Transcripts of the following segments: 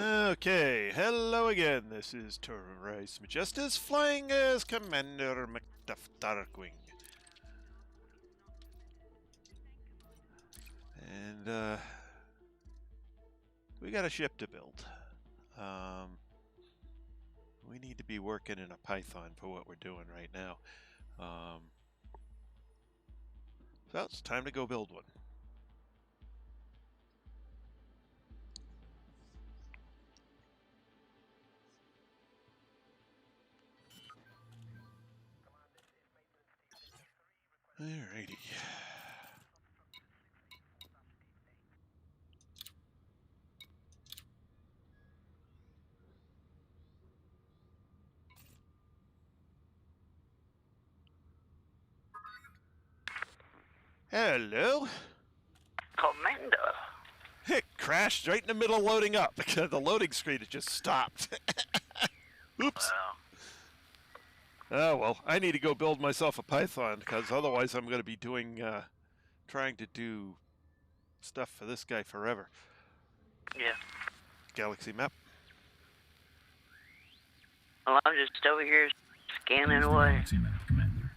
Okay, hello again. This is Terrorize Majestus, flying as Commander Macduff Darkwing. And, we got a ship to build. We need to be working in a Python for what we're doing right now. So it's time to go build one. Alrighty. Hello. Commander. It crashed right in the middle of loading up because the loading screen had just stopped. Oops. Oh, well, I need to go build myself a Python because otherwise I'm going to be doing, trying to do stuff for this guy forever. Yeah. Galaxy map. Well, I'm just over here scanning away Galaxy map, Commander.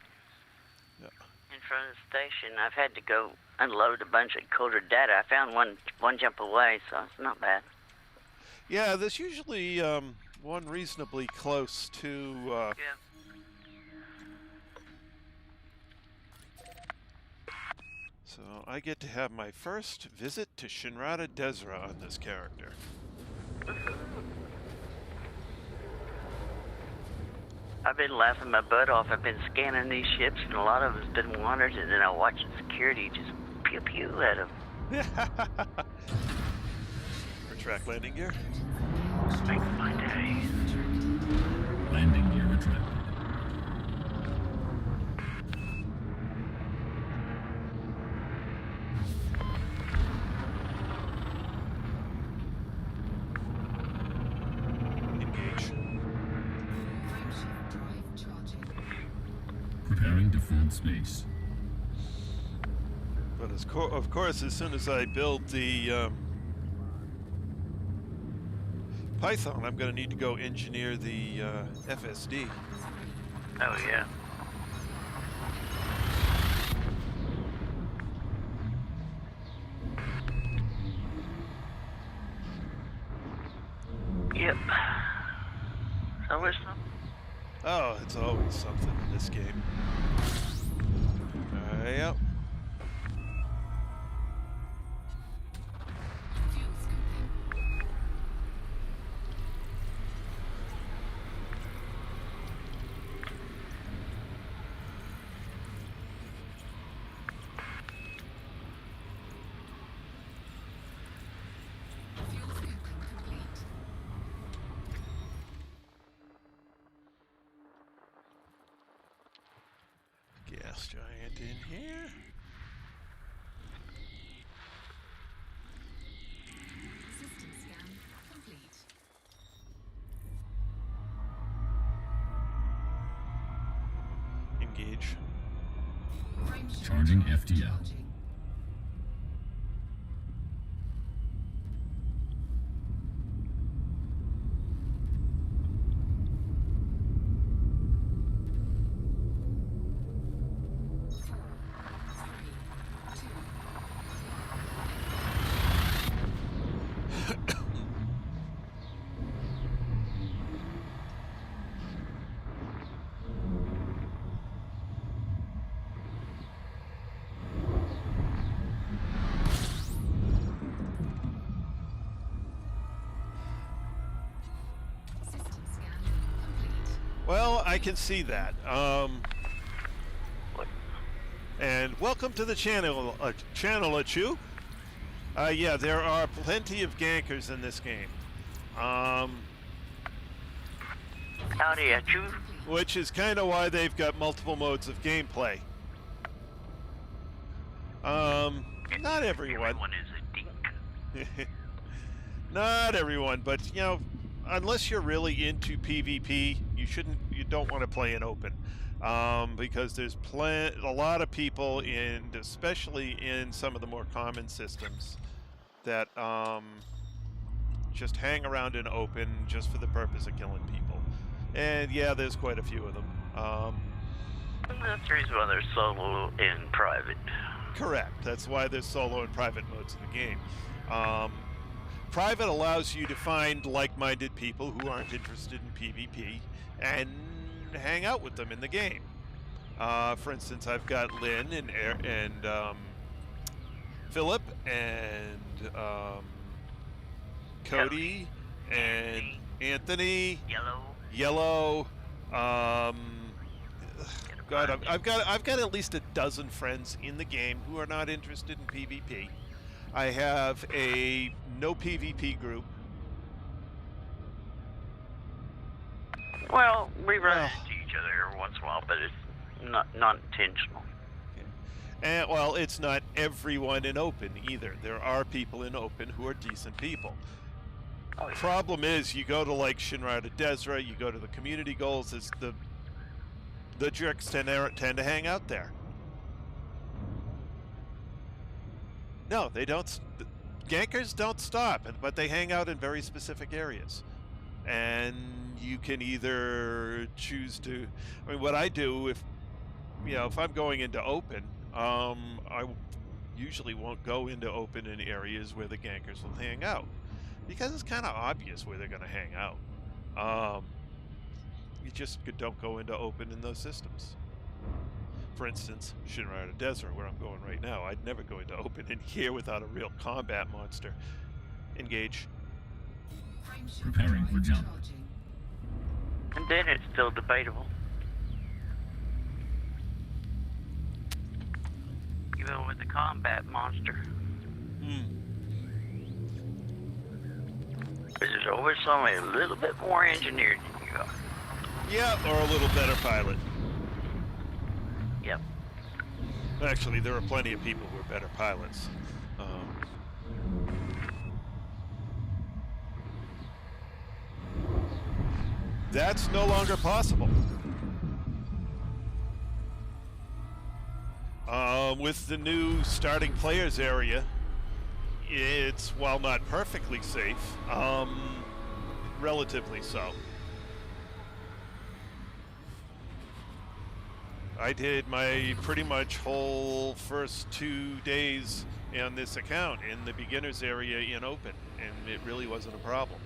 in front of the station. I've had to go unload a bunch of coded data. I found one jump away, so it's not bad. Yeah, there's usually one reasonably close to... Yeah. So I get to have my first visit to Shinrata Desra on this character. I've been laughing my butt off. I've been scanning these ships, and a lot of them's been wandered, and then I watch the security just pew-pew at them. Retract landing gear. Makes my day. Landing gear retracted. Engage. Preparing to fold space. But of course, as soon as I build the Python, I'm going to need to go engineer the FSD. Oh, yeah. Yep. So listen. Oh, it's always something in this game. Yep. Gas giant in here. System scan complete. Engage. Charging FTL. System scan complete. Well, I can see that. And welcome to the channel, Achu. Yeah, there are plenty of gankers in this game. Howdy, Achu. Which is kind of why they've got multiple modes of gameplay. Not everyone. Everyone is a dink. Not everyone, but you know, unless you're really into PvP, you don't want to play in open. Because there's a lot of people especially in some of the more common systems that just hang around in open just for the purpose of killing people. And yeah, there's quite a few of them. That's the reason why they're solo and private. Correct. That's why there's solo and private modes in the game. Private allows you to find like-minded people who aren't interested in PvP and hang out with them in the game. For instance, I've got Lynn and Philip and Cody and Anthony. Yellow. God, I've got at least a dozen friends in the game who are not interested in PvP. I have a no PvP group. Well, we run into each other every once in a while, but it's not intentional. And well, it's not everyone in open either. There are people in open who are decent people. Oh, yeah. Problem is, you go to like Shinra to Desra, you go to the community goals. It's the jerks tend to hang out there. No, they don't. Gankers don't stop, but they hang out in very specific areas. And you can either choose to. I mean, what I do if I'm going into open, I usually won't go into open in areas where the gankers will hang out, because it's kind of obvious where they're going to hang out. You just don't go into open in those systems. For instance, Shinra to Desert, where I'm going right now, I'd never go into open in here without a real combat monster. Engage. Preparing for jump. And then it's still debatable. Even with the combat monster. There's always somebody a little bit more engineered than you are. Yeah, or a little better pilot. Yep. Actually, there are plenty of people who are better pilots. That's no longer possible. With the new starting players area, it's, while not perfectly safe, relatively so. I did my pretty much whole first 2 days on this account in the beginners area in open, and it really wasn't a problem.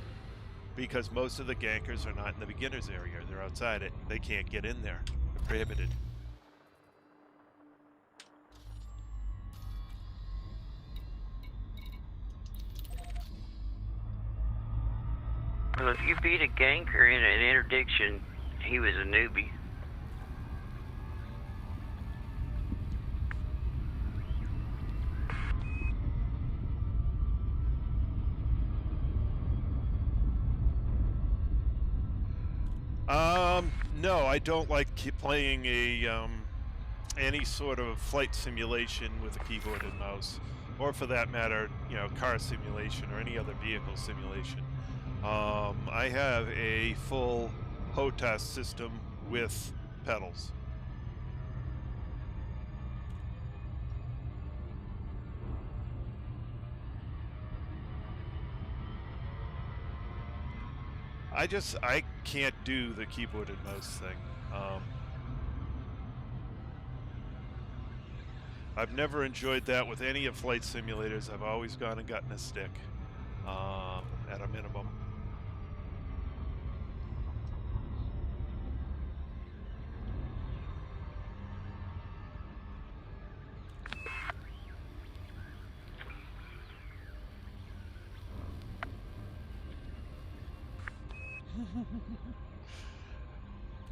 Because most of the gankers are not in the beginners area, they're outside it. They can't get in there. They're prohibited. Well, if you beat a ganker in an interdiction, he was a newbie. No, I don't like playing any sort of flight simulation with a keyboard and mouse, or for that matter, car simulation or any other vehicle simulation. I have a full HOTAS system with pedals. I can't do the keyboard and mouse thing. I've never enjoyed that with any of flight simulators. I've always gone and gotten a stick, at a minimum.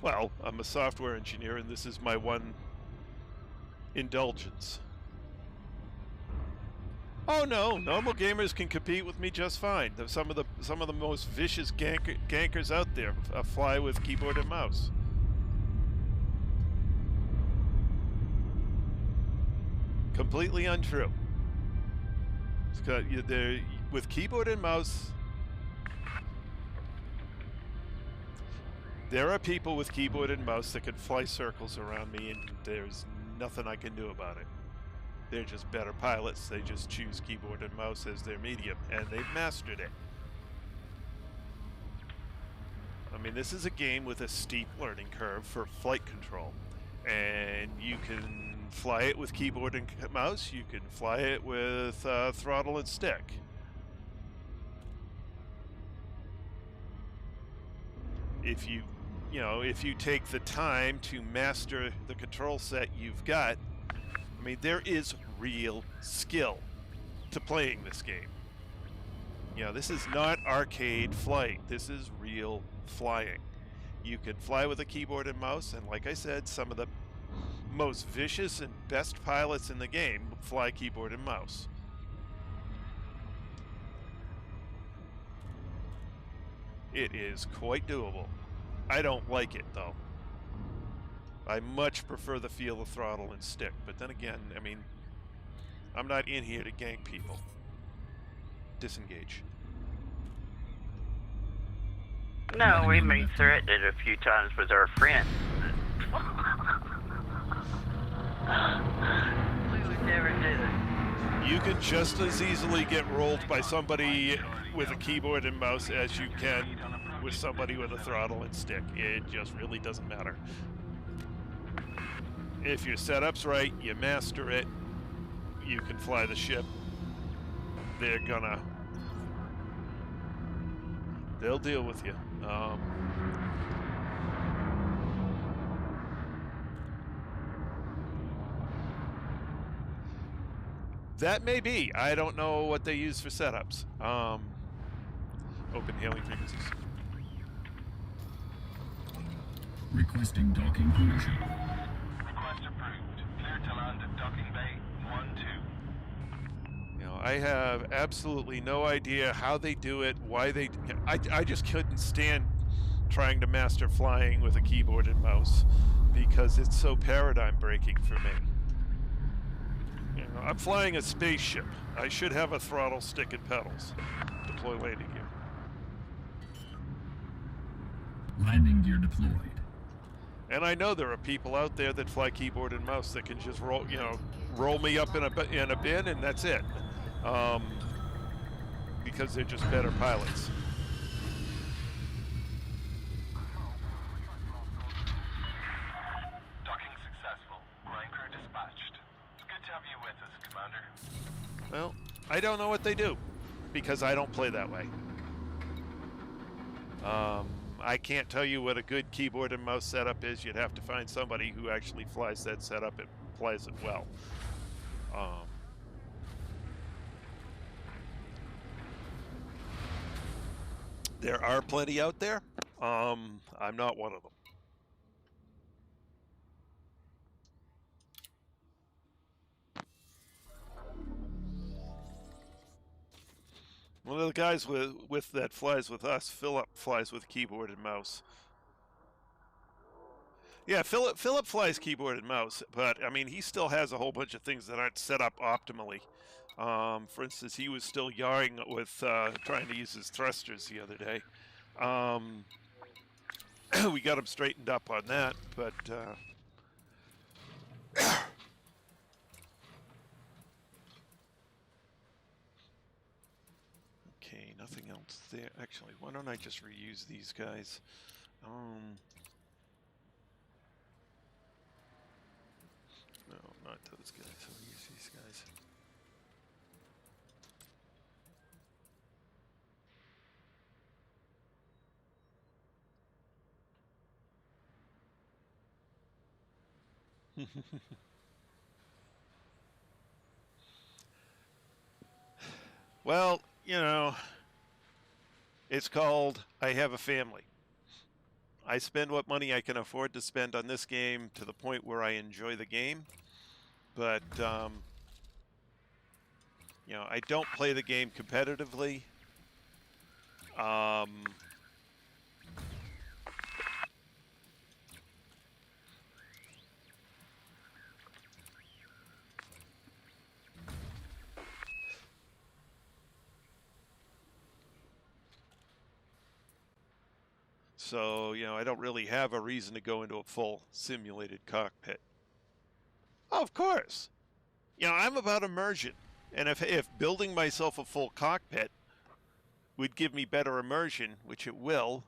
Well, I'm a software engineer, and this is my one indulgence. Oh no, normal gamers can compete with me just fine. Some of the most vicious gankers out there fly with keyboard and mouse. Completely untrue. With keyboard and mouse, there are people with keyboard and mouse that can fly circles around me, and there's nothing I can do about it. They're just better pilots. They just choose keyboard and mouse as their medium, and they've mastered it. I mean, this is a game with a steep learning curve for flight control. And you can fly it with keyboard and mouse. You can fly it with throttle and stick. If you take the time to master the control set you've got, I mean, there is real skill to playing this game. This is not arcade flight. This is real flying. You can fly with a keyboard and mouse, and like I said, some of the most vicious and best pilots in the game fly keyboard and mouse. It is quite doable. I don't like it, though. I much prefer the feel of throttle and stick, but then again, I mean, I'm not in here to gank people. Disengage. No, we may threaten it a few times with our friends. We would never do it. You can just as easily get rolled by somebody with a keyboard and mouse as you can with somebody with a throttle and stick. It just really doesn't matter. If your setup's right, you master it, you can fly the ship. They'll deal with you. That may be. I don't know what they use for setups. Open hailing frequencies. Requesting docking permission. Request approved. Clear to land at docking bay 1-2. I have absolutely no idea how they do it, why they... I just couldn't stand trying to master flying with a keyboard and mouse because it's so paradigm breaking for me. I'm flying a spaceship. I should have a throttle, stick, and pedals. Deploy landing gear. Landing gear deployed. And I know there are people out there that fly keyboard and mouse that can just roll me up in a bin and that's it. Because they're just better pilots. Docking successful. Ground crew dispatched. It's good to have you with us, Commander. Well, I don't know what they do because I don't play that way. I can't tell you what a good keyboard and mouse setup is. You'd have to find somebody who actually flies that setup and plays it well. There are plenty out there. I'm not one of them. One of the guys with that flies with us, Philip, flies with keyboard and mouse. Yeah, Philip flies keyboard and mouse, but I mean he still has a whole bunch of things that aren't set up optimally. For instance, he was still yarring with trying to use his thrusters the other day. We got him straightened up on that, but okay, nothing else there. Actually, why don't I just reuse these guys? No, not those guys. I'll use these guys. Well, it's called I Have a Family. I spend what money I can afford to spend on this game to the point where I enjoy the game. But, I don't play the game competitively. So, I don't really have a reason to go into a full simulated cockpit. Oh, of course. I'm about immersion. And if building myself a full cockpit would give me better immersion, which it will,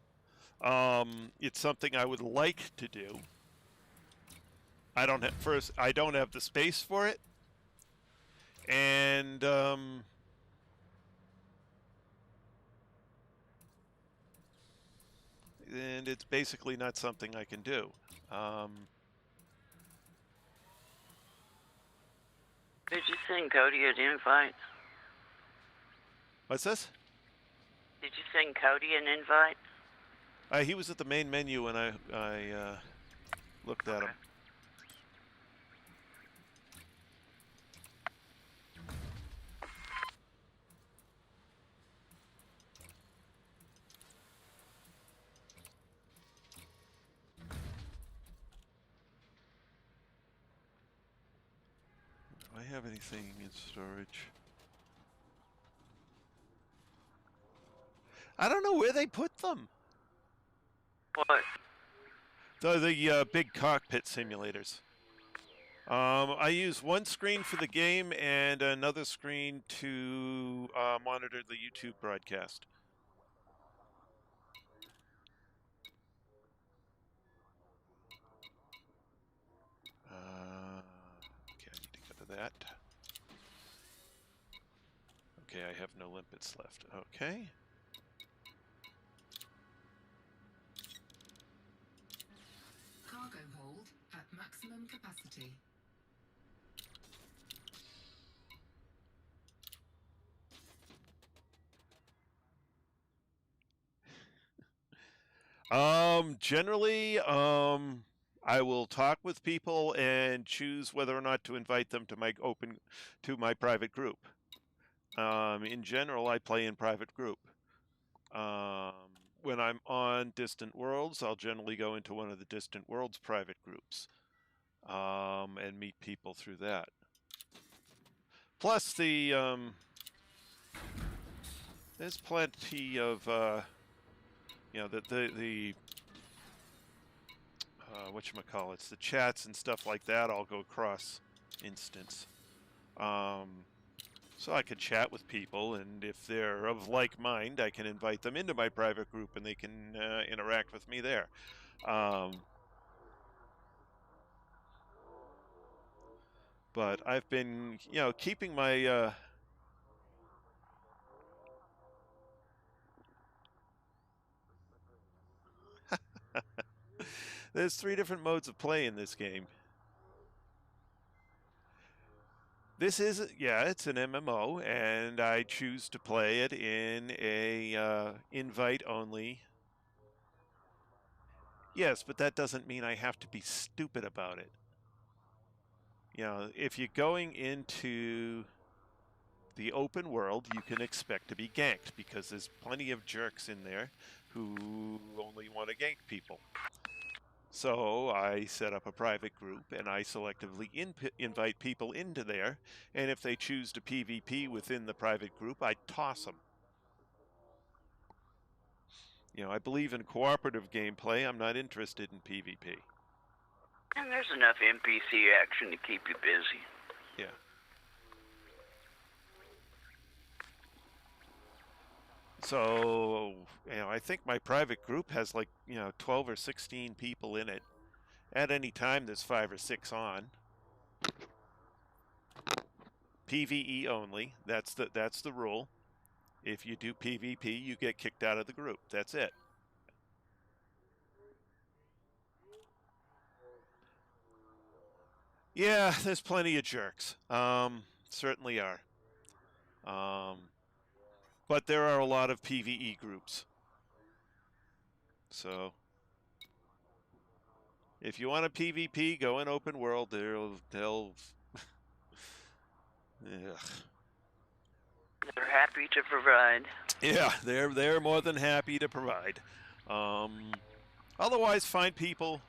It's something I would like to do. I don't have the space for it, and it's basically not something I can do. Did you send Cody an invite? What's this? Did you send Cody an invite? He was at the main menu when I looked at him. Do I have anything in storage? I don't know where they put them. What? The big cockpit simulators. I use one screen for the game and another screen to monitor the YouTube broadcast. Okay, I need to go to that. Okay, I have no limpets left. Okay. Cargo hold at maximum capacity. Generally, I will talk with people and choose whether or not to invite them to my private group. In general, I play in private group. When I'm on Distant Worlds, I'll generally go into one of the Distant Worlds private groups and meet people through that. Plus, there's plenty of the whatchamacallits, the chats and stuff like that all go cross instance. So I could chat with people, and if they're of like mind, I can invite them into my private group and they can interact with me there. But I've been, keeping my there's 3 different modes of play in this game. This is, it's an MMO, and I choose to play it in a invite only. Yes, but that doesn't mean I have to be stupid about it. If you're going into the open world, you can expect to be ganked because there's plenty of jerks in there who only want to gank people. So I set up a private group and I selectively invite people into there, and if they choose to PvP within the private group, I toss them. I believe in cooperative gameplay. I'm not interested in PvP. And there's enough NPC action to keep you busy. Yeah. So, I think my private group has 12 or 16 people in it. At any time, there's 5 or 6 on. PvE only. That's the rule. If you do PvP, you get kicked out of the group. That's it. Yeah, there's plenty of jerks. Certainly are. But there are a lot of PvE groups. So, if you want a PvP, go in open world. They'll Ugh. They're happy to provide. Yeah, they're more than happy to provide. Otherwise, find people.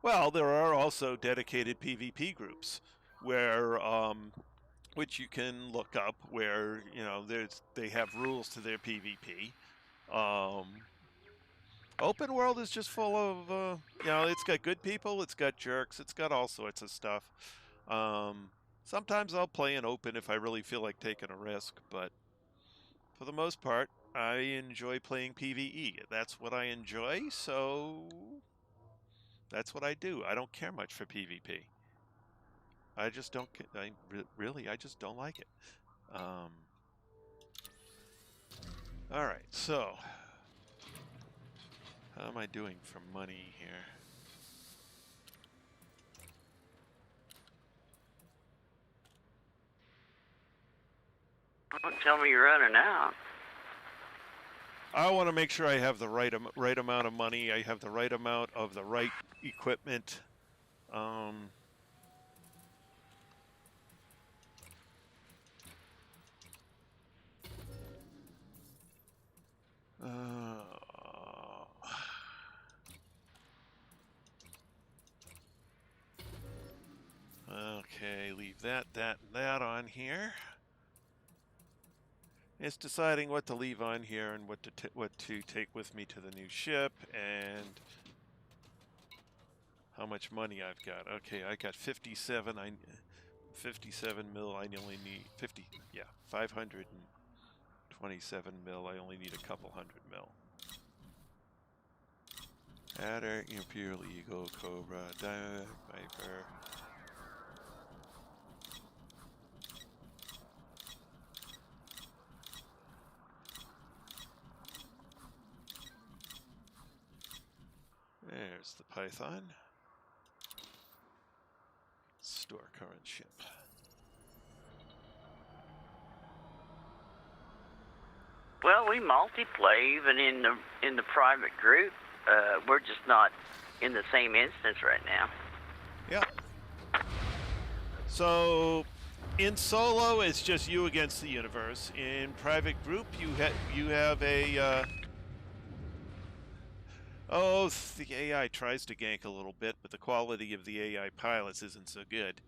Well, there are also dedicated PvP groups where, which you can look up, where they have rules to their PvP. Open world is just full of, it's got good people, it's got jerks, it's got all sorts of stuff. Sometimes I'll play in open if I really feel like taking a risk, but for the most part, I enjoy playing PvE. That's what I enjoy, so that's what I do. I don't care much for PvP. I just don't. Really, I just don't like it. All right, so how am I doing for money here? Don't tell me you're running out. I want to make sure I have the right amount of money. I have the right amount of the right equipment. Okay, leave that, and that on here. It's deciding what to leave on here and what to take with me to the new ship and how much money I've got. Okay, I got 57. 57 mil. I only need 50. Yeah, 527 mil. I only need a couple hundred mil. Adder, Imperial Eagle, Cobra, Diamond, Viper. There's the Python. Store current ship. Well, we multiplay even in the private group. We're just not in the same instance right now. Yeah. So, in solo, it's just you against the universe. In private group, you have a. The AI tries to gank a little bit, but the quality of the AI pilots isn't so good.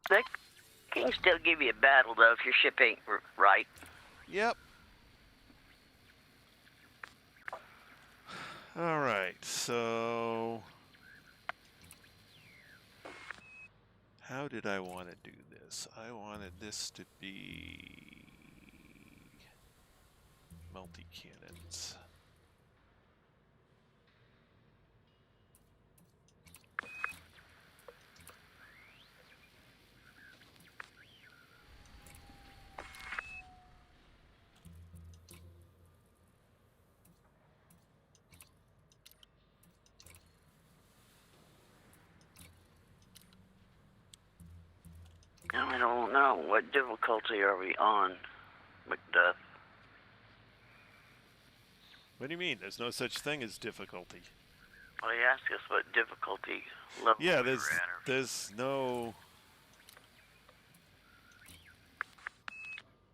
They can still give you a battle, though, if your ship ain't right. Yep. All right, so how did I want to do this? I wanted this to be multi-cannons. I don't know. What difficulty are we on, Macduff? What do you mean? There's no such thing as difficulty. Well, he asked us what difficulty level Yeah, we were at. there's no.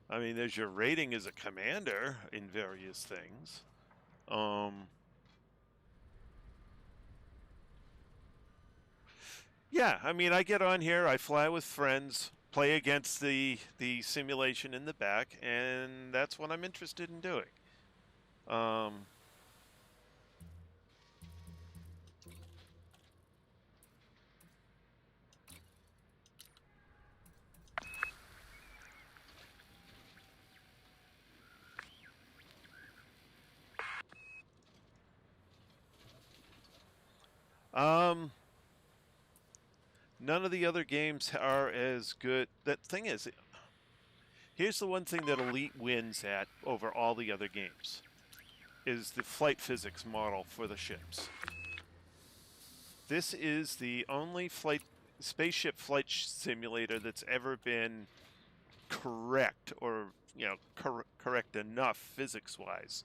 I mean, there's your rating as a commander in various things. Yeah, I mean, I get on here, I fly with friends, play against the simulation in the back, and that's what I'm interested in doing. None of the other games are as good. That thing is, here's the one thing that Elite wins at over all the other games, is the flight physics model for the ships. This is the only spaceship flight simulator that's ever been correct, or correct enough physics-wise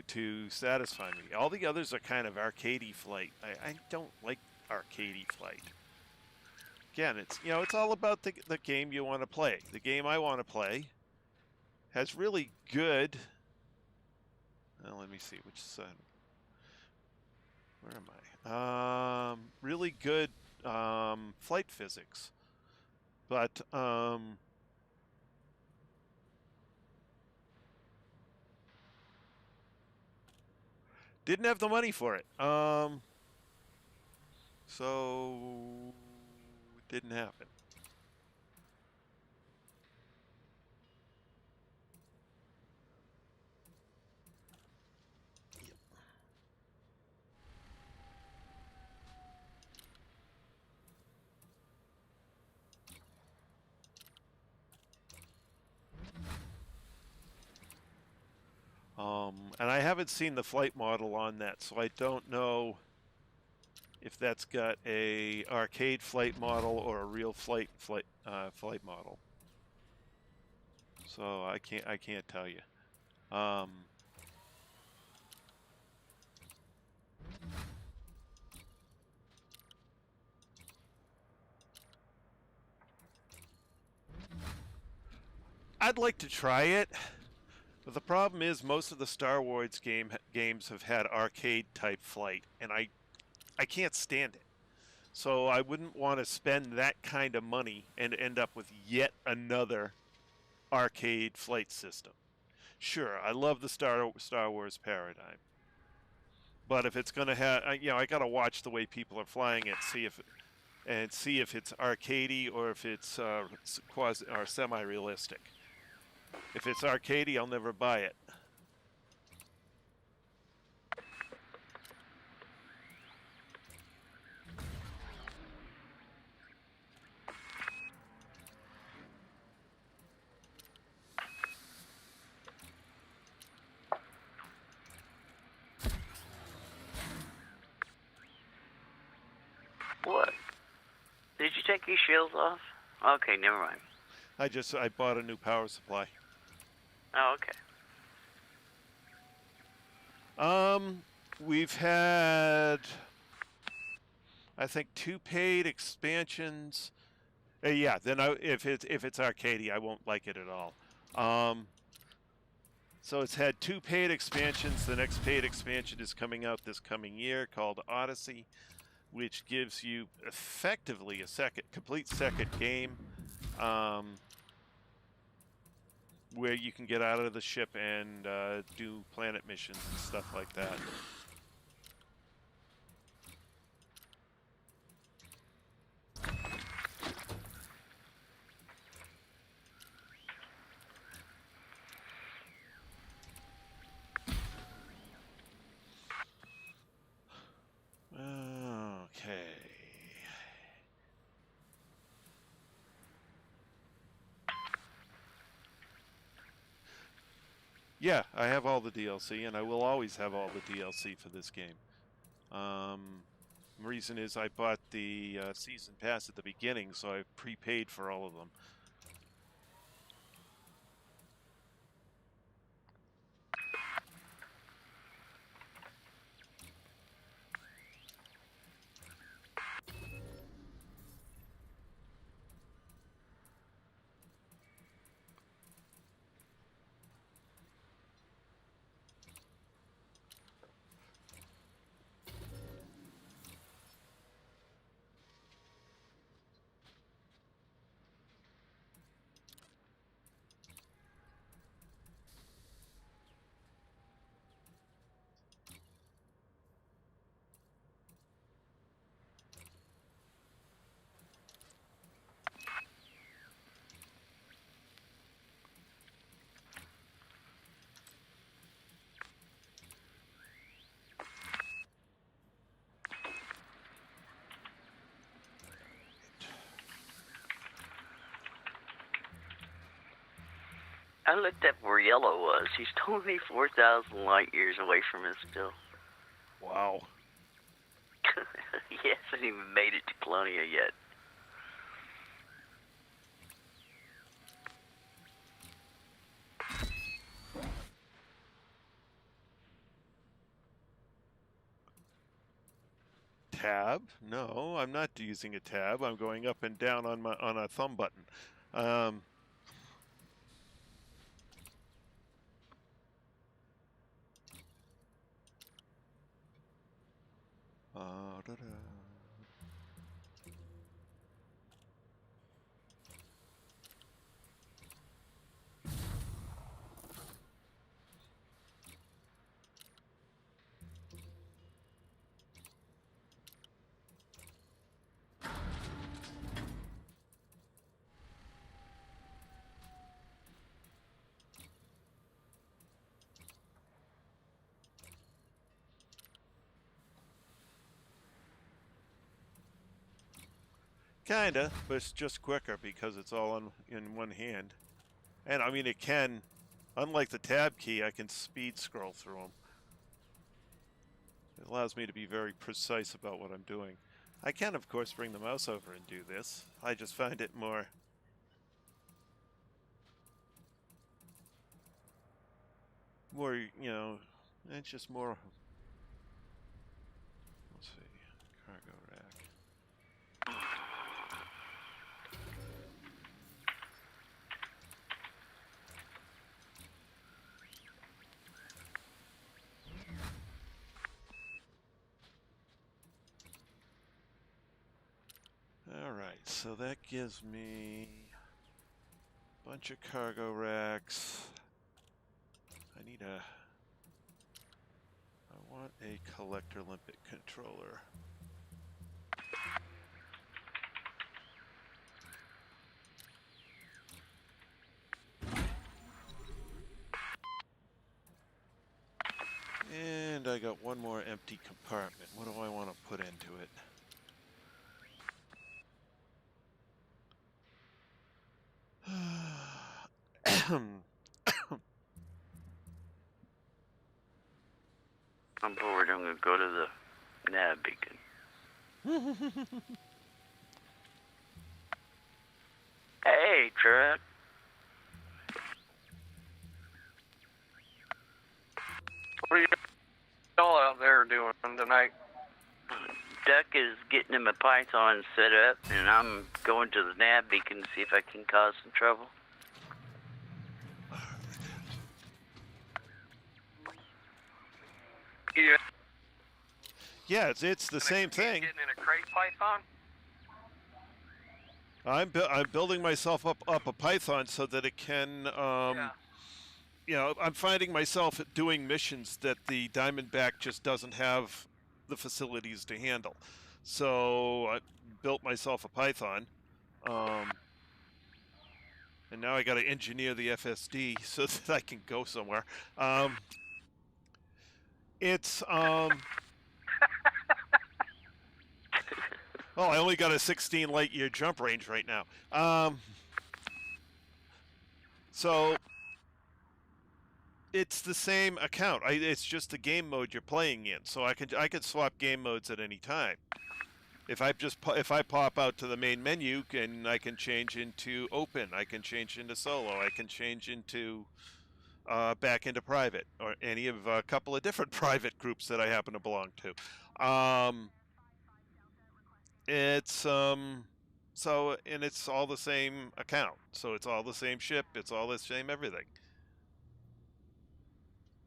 to satisfy me. All the others are kind of arcadey flight. I don't like arcadey flight. Again, it's all about the game you want to play. The game I want to play has really good. Let me see which side. Where am I? Really good flight physics, but Didn't have the money for it. So it didn't happen. And I haven't seen the flight model on that, so I don't know if that's got a arcade flight model or a real flight model. So I can't tell you. I'd like to try it, but the problem is most of the Star Wars games have had arcade type flight, and I can't stand it. So I wouldn't want to spend that kind of money and end up with yet another arcade flight system. Sure, I love the Star Wars paradigm, but if it's going to have, I got to watch the way people are flying it, see if it's arcadey or if it's quasi or semi-realistic. If it's arcadey, I'll never buy it. What? Did you take your shields off? Okay, never mind. I bought a new power supply. Oh, okay. We've had, I think, 2 paid expansions. Yeah, then if it's arcadey, I won't like it at all. So it's had 2 paid expansions. The next paid expansion is coming out this coming year, called Odyssey, which gives you effectively a complete second game, where you can get out of the ship and do planet missions and stuff like that. Okay. Yeah, I have all the DLC, and I will always have all the DLC for this game. The reason is I bought the season pass at the beginning, so I've prepaid for all of them. I looked up where Yellow was. He's totally 4,000 light years away from us still. Wow. He hasn't even made it to Colonia yet. Tab? No, I'm not using a tab. I'm going up and down on a thumb button. Da-da. Kinda, but it's just quicker because it's all in one hand. And I mean, it can, unlike the tab key, I can speed scroll through them. It allows me to be very precise about what I'm doing. I can, of course, bring the mouse over and do this. I just find it more... it's just more... Let's see, cargo rack. Alright, so that gives me a bunch of cargo racks. I want a collector limpet controller. And I got one more empty compartment. What do I want to put into it? I'm bored. I'm going to go to the nav beacon. Hey, truck. What are y'all out there doing tonight? Duck is getting him a Python set up, and I'm going to the nav beacon to see if I can cause some trouble. Yeah. Yeah, it's the same thing. Getting in a crate Python? I'm building myself up a Python so that it can, I'm finding myself doing missions that the Diamondback just doesn't have the facilities to handle. So I built myself a Python, and now I got to engineer the FSD so that I can go somewhere. Oh, I only got a 16 light year jump range right now. So it's the same account. It's just the game mode you're playing in. So I could swap game modes at any time. If I pop out to the main menu, and I can change into open, I can change into solo, I can change into back into private, or any of a couple of different private groups that I happen to belong to. It's all the same account, so it's all the same ship, it's all the same everything.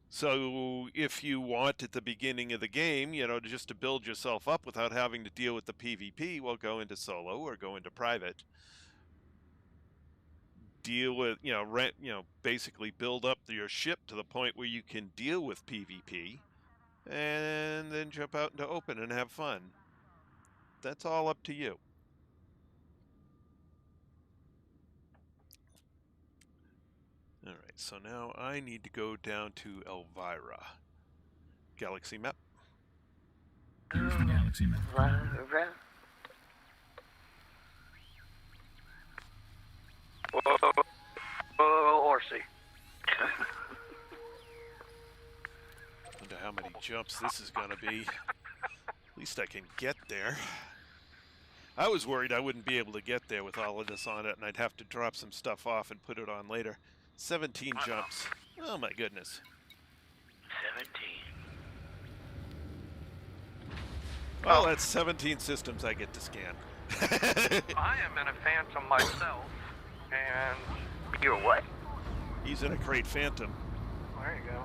So if you want at the beginning of the game, just to build yourself up without having to deal with the PvP, well, go into solo or go into private. Deal with, basically build up your ship to the point where you can deal with PvP, and then jump out into open and have fun. That's all up to you. All right, so now I need to go down to Elvira. Galaxy map. Here's the galaxy map. Whoa, horsey. Wonder how many jumps this is going to be. At least I can get there. I was worried I wouldn't be able to get there with all of this on it, and I'd have to drop some stuff off and put it on later. 17 jumps. Oh my goodness. 17. Well, that's 17 systems I get to scan. I am in a Phantom myself, and You're what? He's in a crate Phantom. there you go.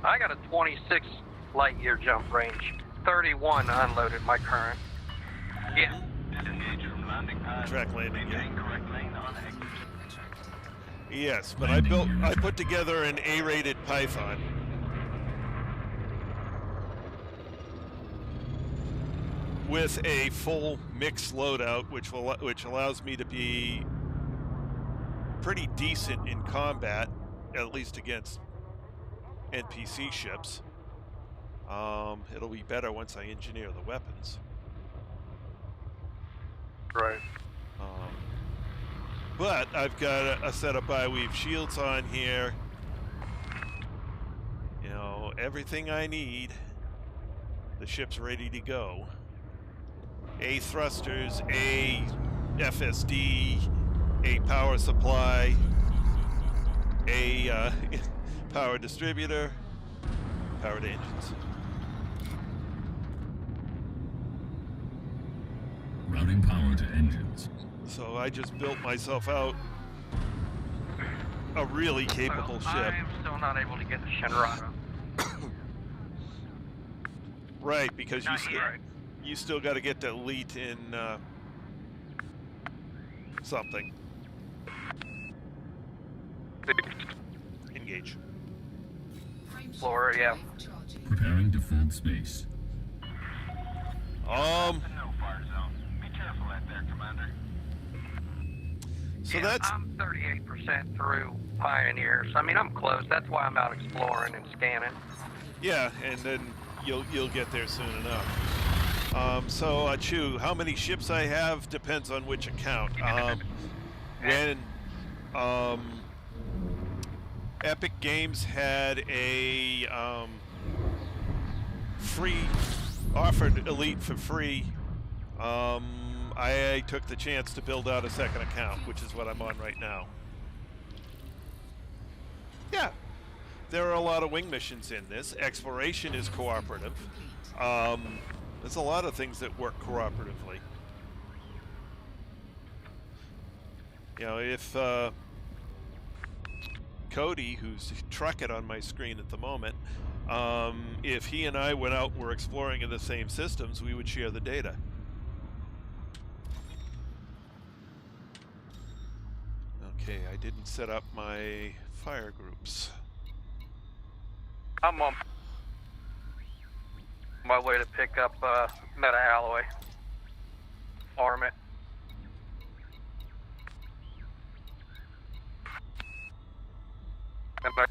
I got a 26 light year jump range. 31 unloaded my current. Yeah. Disengage from landing pad. Track landing, yeah. Maintain correct lane on exit. Yes, but I put together an A-rated Python. With a full mix loadout, which allows me to be pretty decent in combat, at least against NPC ships. It'll be better once I engineer the weapons. Right. But I've got a set of bi-weave shields on here. You know, everything I need. The ship's ready to go. A thrusters, a FSD, a power supply, a power distributor, powered engines. Routing power to engines. So I just built myself out a really capable ship. I am still not able to get the Shinrata. Right, because Not yet. you still got to get to elite in something. Engage. Floor, yeah. Preparing to fold space. The no fire zone. Be careful out there, Commander. So Yeah, that's I'm 38% through Pioneers. I mean, I'm close. That's why I'm out exploring and scanning. yeah, and then you'll get there soon enough. So Chu, how many ships I have depends on which account. When Epic Games had a offered Elite for free, I took the chance to build out a second account, which is what I'm on right now. Yeah, there are a lot of wing missions in this. Exploration is cooperative. There's a lot of things that work cooperatively. You know, if Cody, who's trucking on my screen at the moment, if he and I went out and were exploring in the same systems, we would share the data. Okay, I didn't set up my fire groups. I'm on my way to pick up meta alloy. Farm it. And I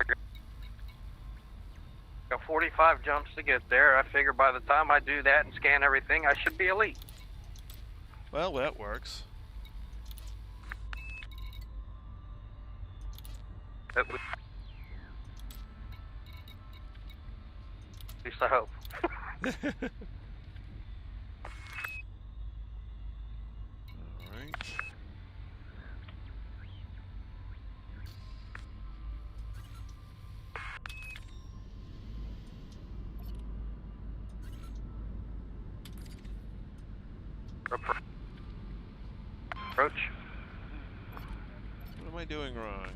got 45 jumps to get there. I figure by the time I do that and scan everything, I should be elite. Well, that works. At least I hope. Alright. Approach. What am I doing wrong?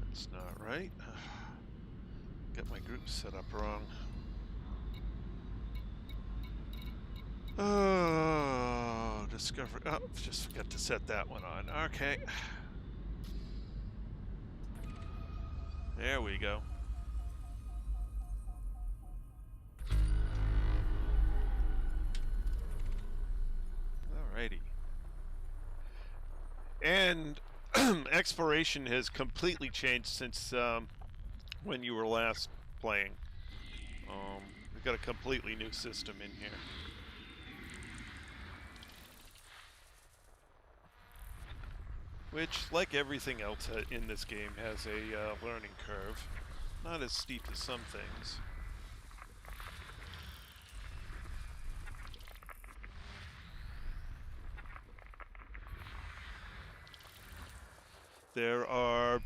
That's not right. Got my group set up wrong. Oh, discover. Oh, just forgot to set that one on. Okay. There we go. Alrighty. And exploration has completely changed since when you were last playing. We've got a completely new system in here. Which, like everything else in this game, has a learning curve. Not as steep as some things. There are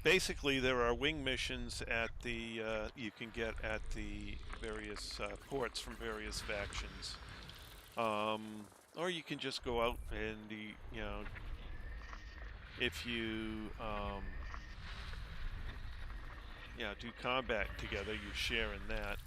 wing missions at the you can get at the various ports from various factions, or you can just go out and you know, if you yeah, do combat together, you share in that.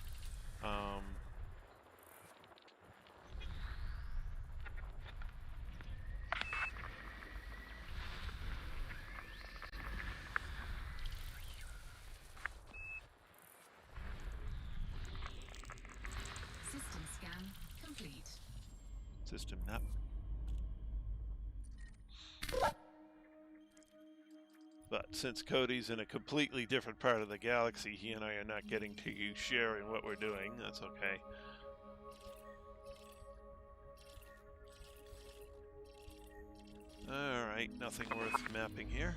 System scan complete. System nut. But since Cody's in a completely different part of the galaxy, he and I are not getting to share in what we're doing. That's okay. Alright, nothing worth mapping here.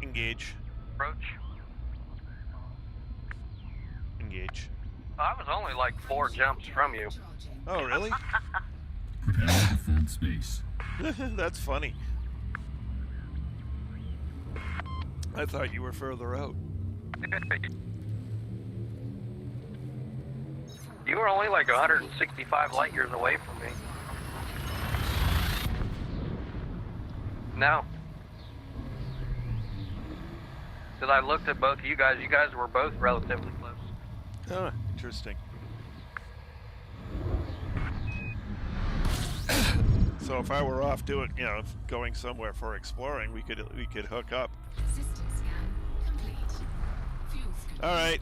Engage. Approach. Engage. I was only like 4 jumps from you. Charging. Oh, really? Preparing to fold space. That's funny. I thought you were further out. You were only like 165 light years away from me. No. Because I looked at both of you guys were both relatively close. Oh, interesting. So if I were off doing, going somewhere for exploring, we could hook up. System scan complete. Fuel scoop. All right.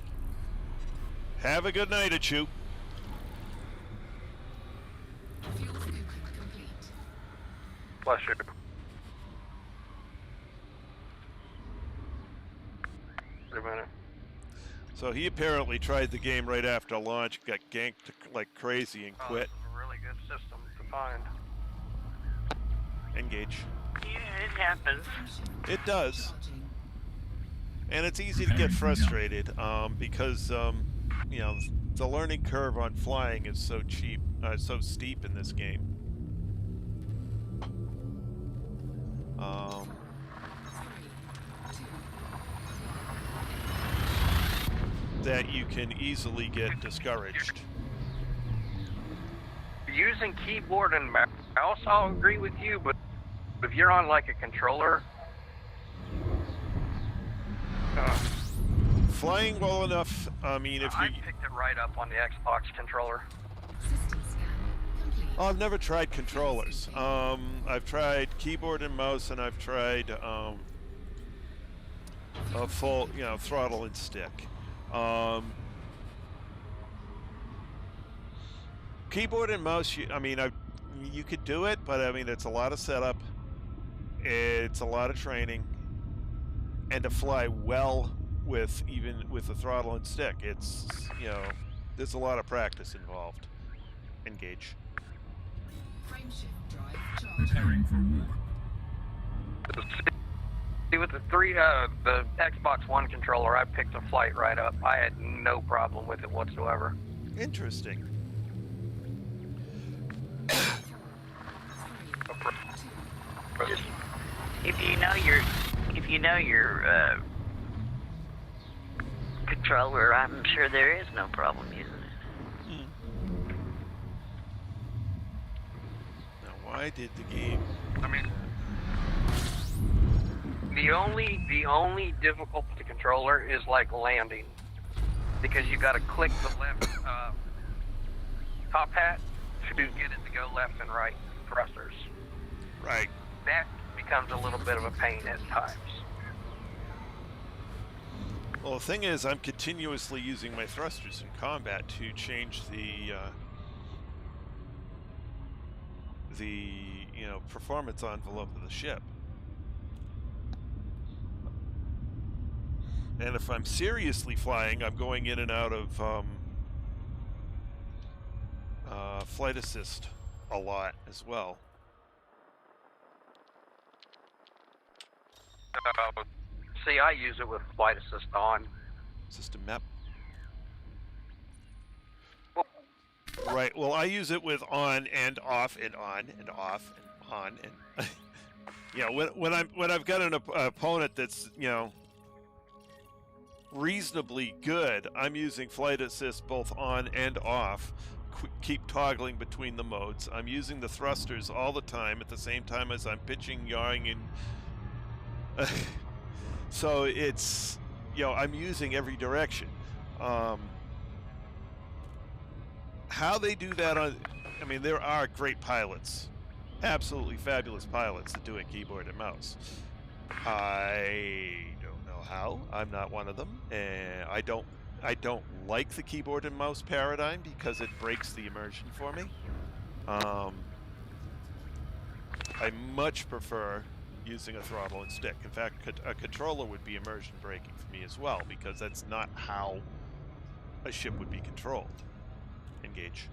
Have a good night, Achu. Fuel scooping complete. Bless you. Wait a minute. So he apparently tried the game right after launch, got ganked like crazy, and Oh, quit. this is a really good system to find. Engage. Yeah, it happens. It does. Charging. And it's easy to get frustrated because the learning curve on flying is so steep in this game. That you can easily get discouraged. Using keyboard and mouse, I'll agree with you, but if you're on like a controller, Flying well enough, I mean, if I you... picked it right up on the Xbox controller. System scan complete. Oh, I've never tried controllers. I've tried keyboard and mouse, and I've tried a full, throttle and stick. Keyboard and mouse, you could do it, but I mean, it's a lot of setup. It's a lot of training, and to fly well with the throttle and stick, it's there's a lot of practice involved. Engage. Frame shift drive charging. Preparing for war. See, with the Xbox One controller, I picked a flight right up. I had no problem with it whatsoever. Interesting. Just, if you know your controller, I'm sure there is no problem using it. Now, why did the game? I mean, the only difficult with the controller is like landing, because you got to click the left top hat to get it to go left and right thrusters. Right. That becomes a little bit of a pain at times. Well, the thing is, I'm continuously using my thrusters in combat to change the performance envelope of the ship. And if I'm seriously flying, I'm going in and out of flight assist a lot as well. See, I use it with flight assist on. System map. Right. Well, I use it with on and off and on and off and on and when I've got an opponent that's reasonably good, I'm using flight assist both on and off. Keep toggling between the modes. I'm using the thrusters all the time at the same time as I'm pitching, yawing, and so it's I'm using every direction. How they do that there are great pilots, absolutely fabulous pilots that do it keyboard and mouse. I don't know how. I'm not one of them, and I don't like the keyboard and mouse paradigm because it breaks the immersion for me. I much prefer using a throttle and stick. In fact, a controller would be immersion braking for me as well, because that's not how a ship would be controlled. Engage.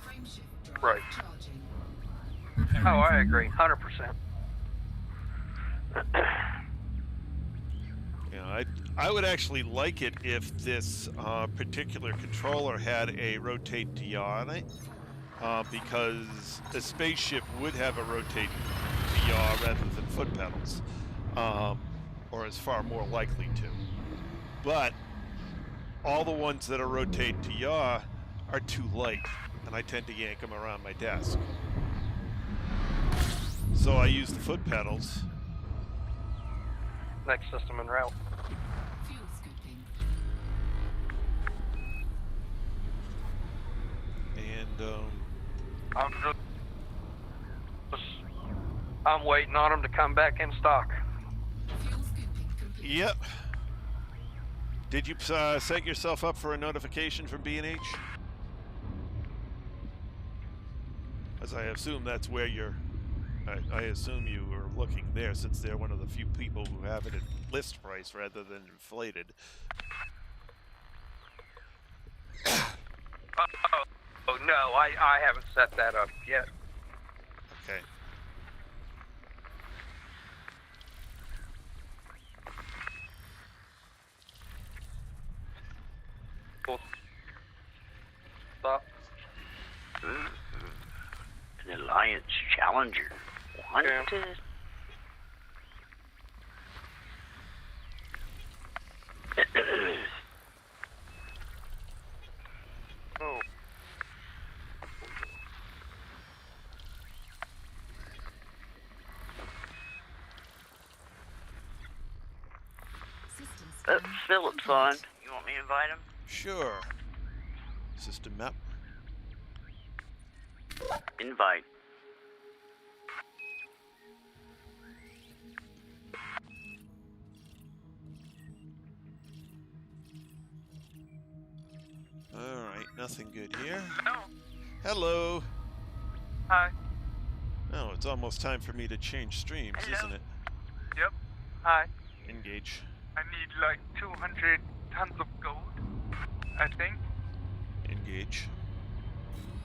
Frame shift drive Right. charging. Preparing Oh, I for agree, war. 100%. You know, I would actually like it if this particular controller had a rotate to yaw on it, because a spaceship would have a rotate to yaw rather than foot pedals, or is far more likely to. But all the ones that are rotate to yaw are too light, and I tend to yank them around my desk. So I use the foot pedals. Next system en route. Fuel scooping. And I'm waiting on them to come back in stock. Fuel scooping complete. yep. Did you set yourself up for a notification from B&H? As I assume that's where you're. I assume you were looking there, since they're one of the few people who have it at list price rather than inflated. Oh no, I haven't set that up yet. Okay. Cool. Stop. An Alliance Challenger. Wanted. Oh. System That's scan Phillips complete. on. You want me to invite him? Sure. System map. Invite. Alright, nothing good here. No. Hello. Hi. Oh, it's almost time for me to change streams, Hello. isn't it? Yep. Hi. Engage. I need like 200 tons of gold, I think. Engage.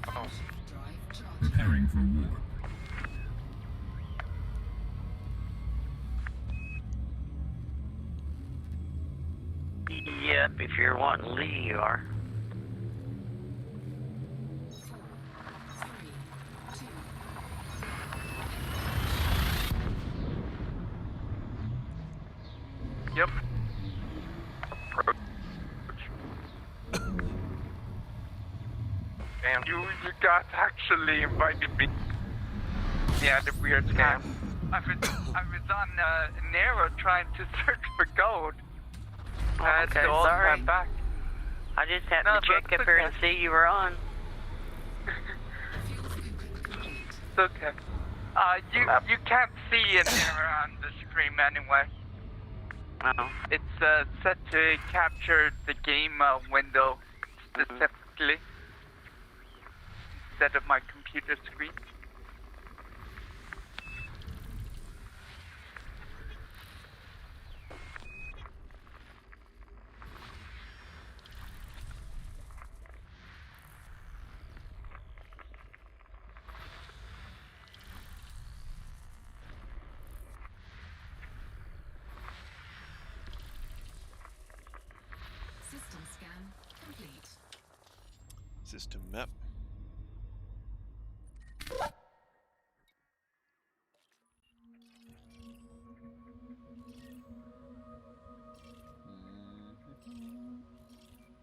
Oh. Shift drive charging. Preparing for war. Yep, if you're wanting Lee, you are. 4, 3, 2, Yep. Damn. You guys actually invited me. Yeah, the weird scam. I was on Nero trying to search for gold. I had Okay, to all sorry. come back. I just happened No, to check that's up here and okay. see you were on. fuel scooping complete. It's okay. You can't see an error on the stream anyway. Oh. It's set to capture the game window specifically instead of my computer screen. System scan complete. System map.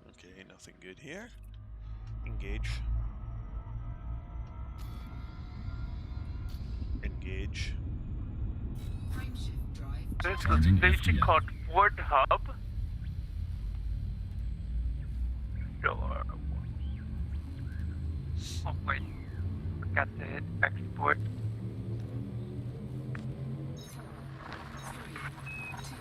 Okay, nothing good here. Engage. Engage. Frame shift drive There's Charging a station FTL. called Wood Hub. Oh wait, forgot to hit export. 4, 3, 2,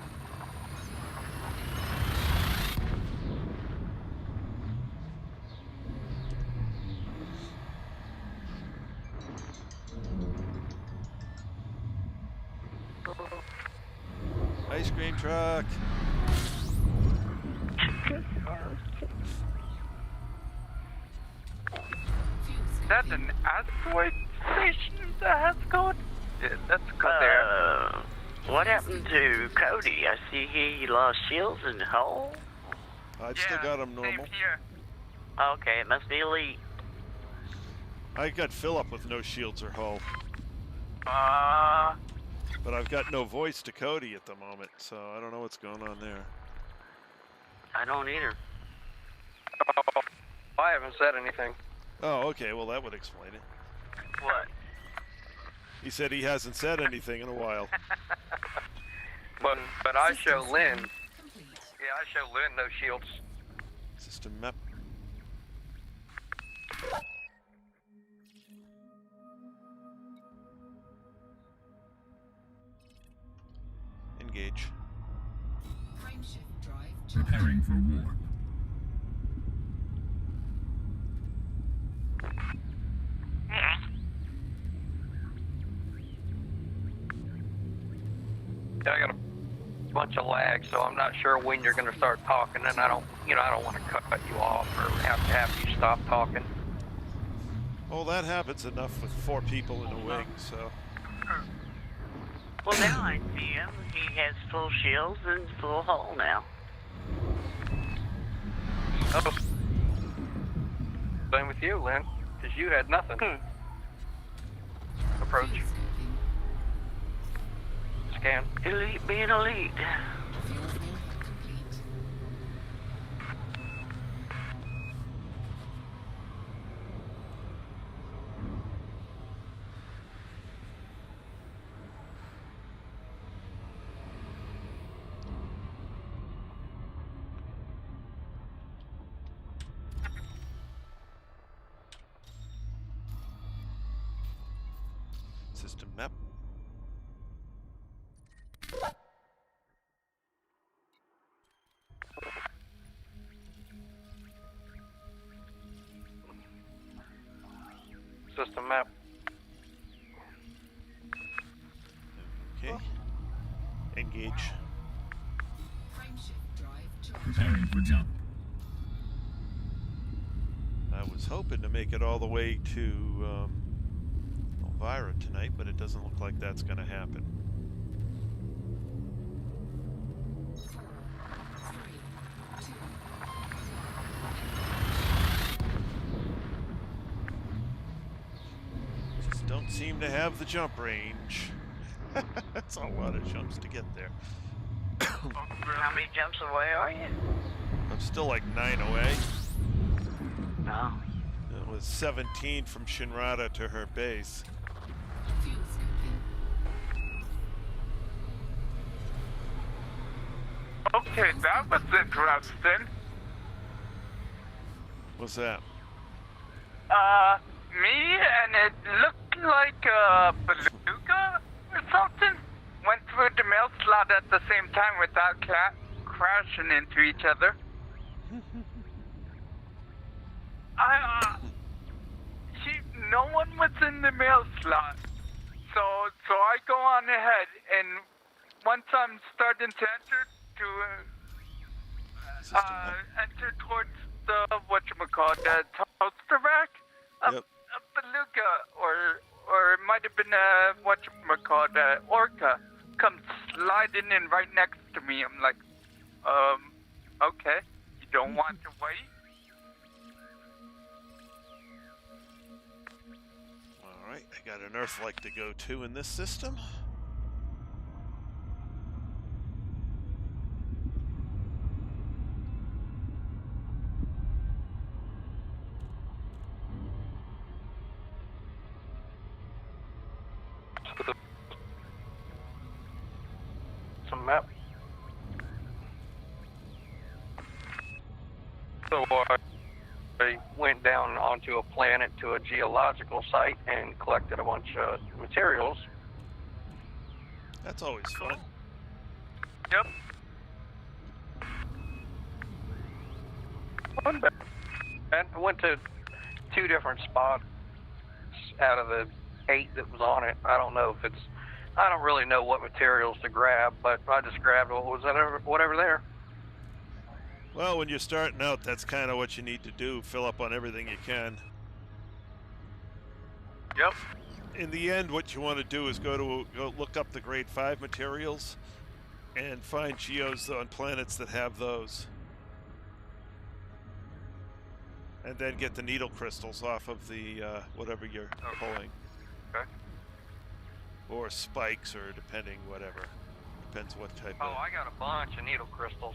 Ice cream truck. Is that an asteroid station that has code? Yeah, that's code there. What happened to Cody? I see he lost shields and hull. I've still got him normal. Same here. Okay, it must be elite. I got Philip with no shields or hull. But I've got no voice to Cody at the moment, so I don't know what's going on there. I don't either. Oh, I haven't said anything. Oh, okay, well that would explain it. What? He said he hasn't said anything in a while. But I show Lynn. Complete. Yeah, I show Lynn no shields. System map. Engage. Frameshift drive charged. Preparing for war. I got a bunch of lag, so I'm not sure when you're going to start talking, and I don't want to cut you off or have you stop talking. Well, that happens enough with 4 people in a wing, so. Well, now I see him. He has full shields and full hull now. Oh. Same with you, Lynn, because you had nothing. Approach. Field scoping. Scan. Elite being elite. Fuel fill complete. System map. System map. Okay. Engage. Frameshift drive charged. Preparing for jump. I was hoping to make it all the way to Elvira tonight, but it doesn't look like that's going to happen. 4, 3, 2. Just don't seem to have the jump range. That's a lot of jumps to get there. How many jumps away are you? I'm still like 9 away. No. It was 17 from Shinrada to her base. Fuel scoping. Okay, that was interesting. What's that? Me and it looked like a beluga or something went through the mail slot at the same time without crashing into each other. No one was in the mail slot, so I go on ahead, and once I'm starting to enter towards the the toaster rack, a beluga or it might have been a orca comes sliding in right next to me. I'm like, okay, you don't want to wait? Alright, I got an Earth-like to go to in this system. Some map. So I went down onto a planet to a geological site and collected a bunch of materials. That's always fun. Yep. One bit. And I went to 2 different spots out of the 8 that was on it. I don't know if it's I don't really know what materials to grab, but I just grabbed whatever there. Well, when you're starting out, that's kind of what you need to do. Fill up on everything you can. Yep. In the end, what you want to do is go look up the grade 5 materials and find geos on planets that have those. And then get the needle crystals off of the whatever you're pulling. Okay. Or spikes, or depending, whatever. Depends what type Oh, of... I got a bunch of needle crystals.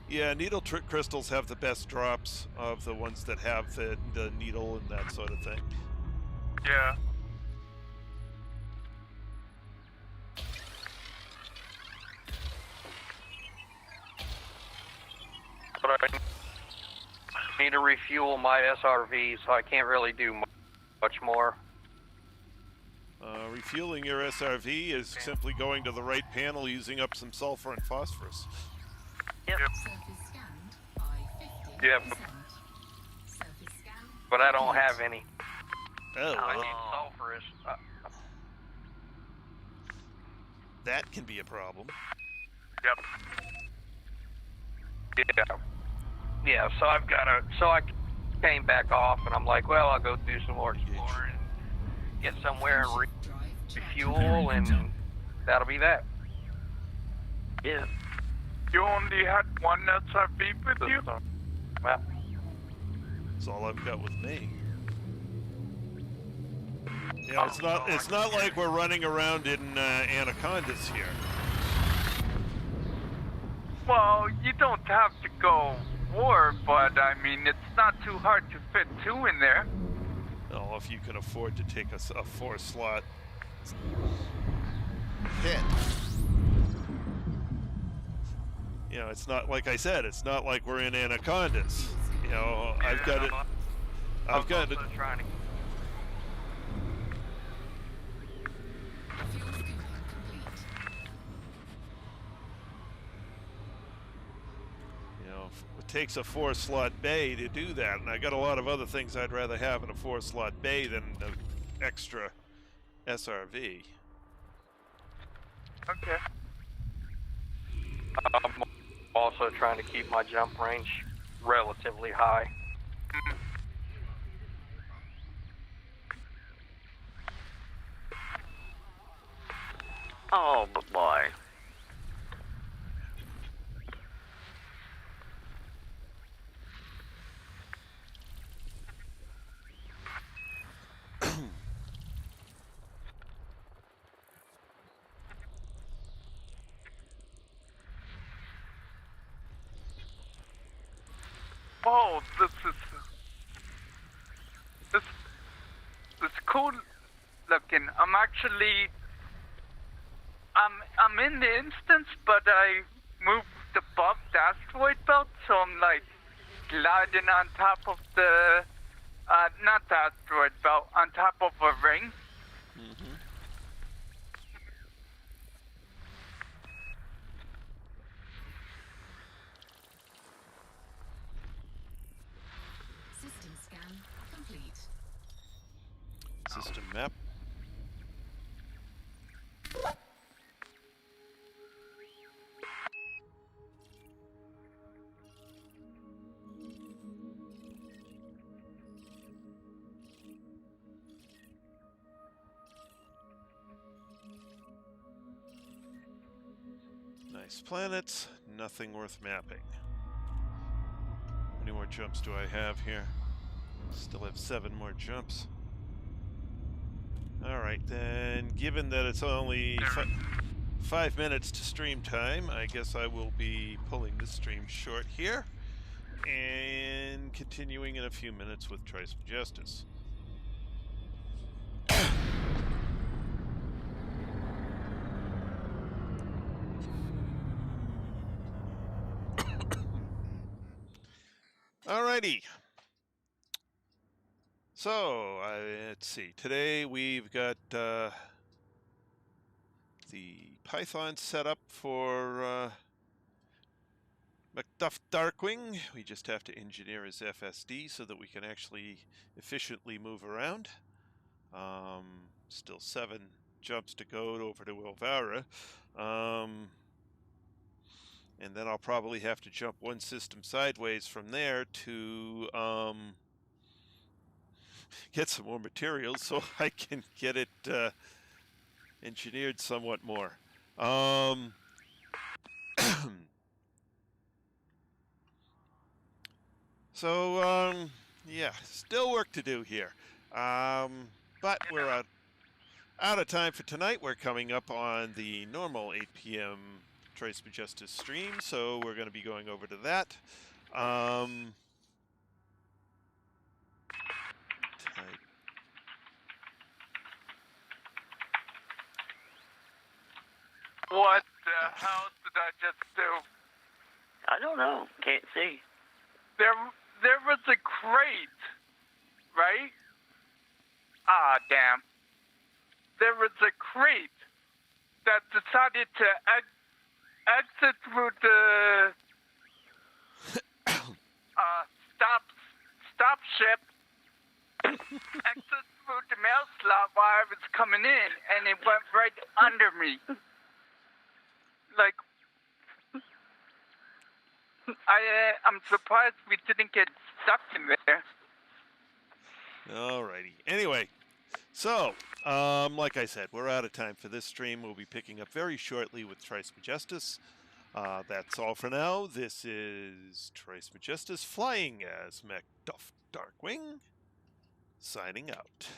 Yeah, needle crystals have the best drops of the ones that have the needle and that sort of thing. Yeah. But I need to refuel my SRV, so I can't really do much more. Refueling your SRV is simply going to the right panel, using up some sulfur and phosphorus. Yep. Surface scanned by 50%. Yeah, Surface scan. but I don't have any. Oh, I well, need sulfurous. that can be a problem. Yep. Yeah. Yeah, so I've got to... So I came back off, and I'm like, well, I'll go do some more exploring, get somewhere and refuel, and that'll be that. Yeah. You only had one SRV with you? Well, That's all I've got with me. Yeah, it's not like we're running around in anacondas here. Well, you don't have to go war, but I mean, it's not too hard to fit 2 in there. Oh, if you can afford to take a 4-slot hit. You know, it's not, like I said, it's not like we're in anacondas. You know, I've got it. I've got it. trying to... Fuel scooping complete. You know, it takes a 4-slot bay to do that, and I got a lot of other things I'd rather have in a 4-slot bay than an extra SRV. Okay. I'm also trying to keep my jump range relatively high. Oh, but boy. Oh, this cool looking. I'm in the instance, but I moved above the asteroid belt, so I'm like gliding on top of the, not the asteroid belt, on top of a ring. Mm-hmm. System scan complete. System map. Nice planets, nothing worth mapping. How many more jumps do I have here? Still have 7 more jumps. Alright, then, given that it's only 5 minutes to stream time, I guess I will be pulling this stream short here and continuing in a few minutes with Trice of Justice. Alrighty. So, let's see. Today we've got the Python set up for MacDuff Darkwing. We just have to engineer his FSD so that we can actually efficiently move around. Still 7 jumps to go over to Elvira. And then I'll probably have to jump one system sideways from there to get some more materials so I can get it engineered somewhat more. So, yeah, still work to do here. But we're out of time for tonight. We're coming up on the normal 8 p.m. Trace for Justice stream, so we're going to be going over to that. What the hell did I just do? I don't know. Can't see. There was a crate, right? Ah, damn. There was a crate that decided to exit through the stop ship, exit through the mail slot while I was coming in, and it went right under me. Like, I'm surprised we didn't get stuck in there. Alrighty. Anyway, so, like I said, we're out of time for this stream. We'll be picking up very shortly with Trice Majestus. That's all for now. This is Trice Majestus flying as Macduff Darkwing, signing out.